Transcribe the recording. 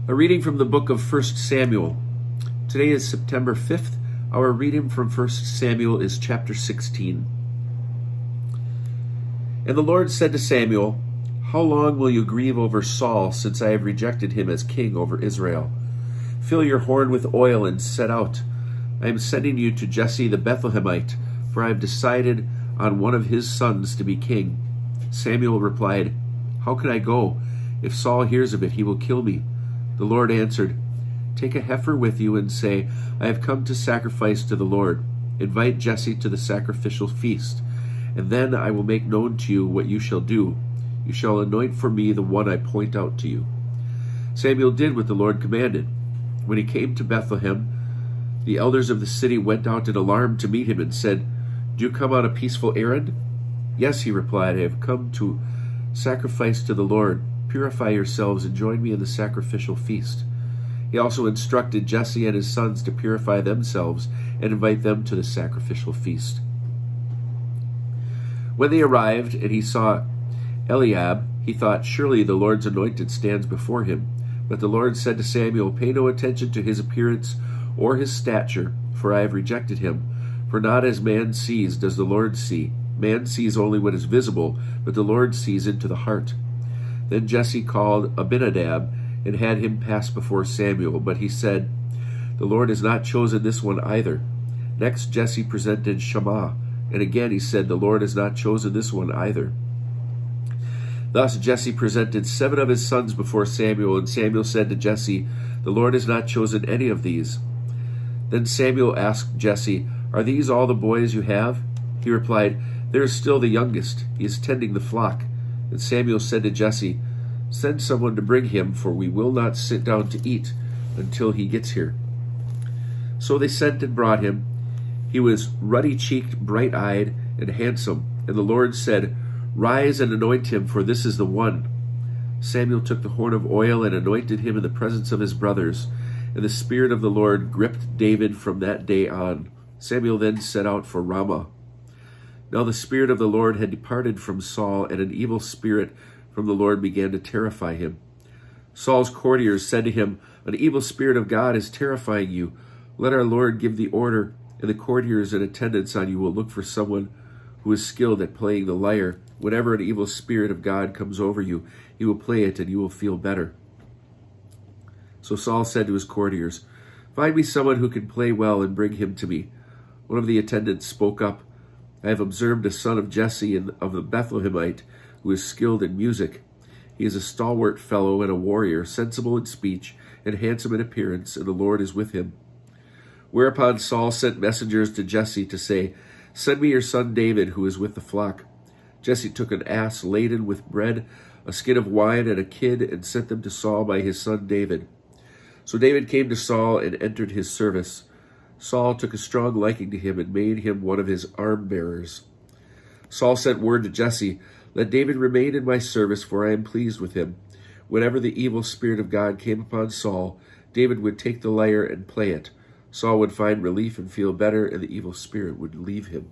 A reading from the book of 1 Samuel. Today is September 5th. Our reading from 1 Samuel is chapter 16. And the Lord said to Samuel, "How long will you grieve over Saul, since I have rejected him as king over Israel? Fill your horn with oil and set out. I am sending you to Jesse the Bethlehemite, for I have decided on one of his sons to be king." Samuel replied, "How can I go? If Saul hears of it, he will kill me." The Lord answered, "Take a heifer with you and say, 'I have come to sacrifice to the Lord.' Invite Jesse to the sacrificial feast, and then I will make known to you what you shall do. You shall anoint for me the one I point out to you." Samuel did what the Lord commanded. When he came to Bethlehem, the elders of the city went out in alarm to meet him and said, "Do you come on a peaceful errand?" "Yes," he replied, "I have come to sacrifice to the Lord. Purify yourselves and join me in the sacrificial feast." He also instructed Jesse and his sons to purify themselves and invite them to the sacrificial feast. When they arrived and he saw Eliab, he thought, "Surely the Lord's anointed stands before him." But the Lord said to Samuel, "Pay no attention to his appearance or his stature, for I have rejected him. For not as man sees does the Lord see. Man sees only what is visible, but the Lord sees into the heart." Then Jesse called Abinadab and had him pass before Samuel, but he said, "The Lord has not chosen this one either." Next Jesse presented Shammah, and again he said, "The Lord has not chosen this one either." Thus Jesse presented 7 of his sons before Samuel, and Samuel said to Jesse, "The Lord has not chosen any of these." Then Samuel asked Jesse, "Are these all the boys you have?" He replied, "There is still the youngest. He is tending the flock." And Samuel said to Jesse, "Send someone to bring him, for we will not sit down to eat until he gets here." So they sent and brought him. He was ruddy-cheeked, bright-eyed, and handsome. And the Lord said, "Rise and anoint him, for this is the one." Samuel took the horn of oil and anointed him in the presence of his brothers. And the Spirit of the Lord gripped David from that day on. Samuel then set out for Ramah. Now the Spirit of the Lord had departed from Saul, and an evil spirit from the Lord began to terrify him. Saul's courtiers said to him, "An evil spirit of God is terrifying you. Let our Lord give the order, and the courtiers in attendance on you will look for someone who is skilled at playing the lyre. Whenever an evil spirit of God comes over you, he will play it, and you will feel better." So Saul said to his courtiers, "Find me someone who can play well and bring him to me." One of the attendants spoke up, "I have observed a son of Jesse of the Bethlehemite who is skilled in music. He is a stalwart fellow and a warrior, sensible in speech and handsome in appearance, and the Lord is with him." Whereupon Saul sent messengers to Jesse to say, "Send me your son David, who is with the flock." Jesse took an ass laden with bread, a skin of wine, and a kid, and sent them to Saul by his son David. So David came to Saul and entered his service. Saul took a strong liking to him and made him one of his arm-bearers. Saul sent word to Jesse, "Let David remain in my service, for I am pleased with him." Whenever the evil spirit of God came upon Saul, David would take the lyre and play it. Saul would find relief and feel better, and the evil spirit would leave him.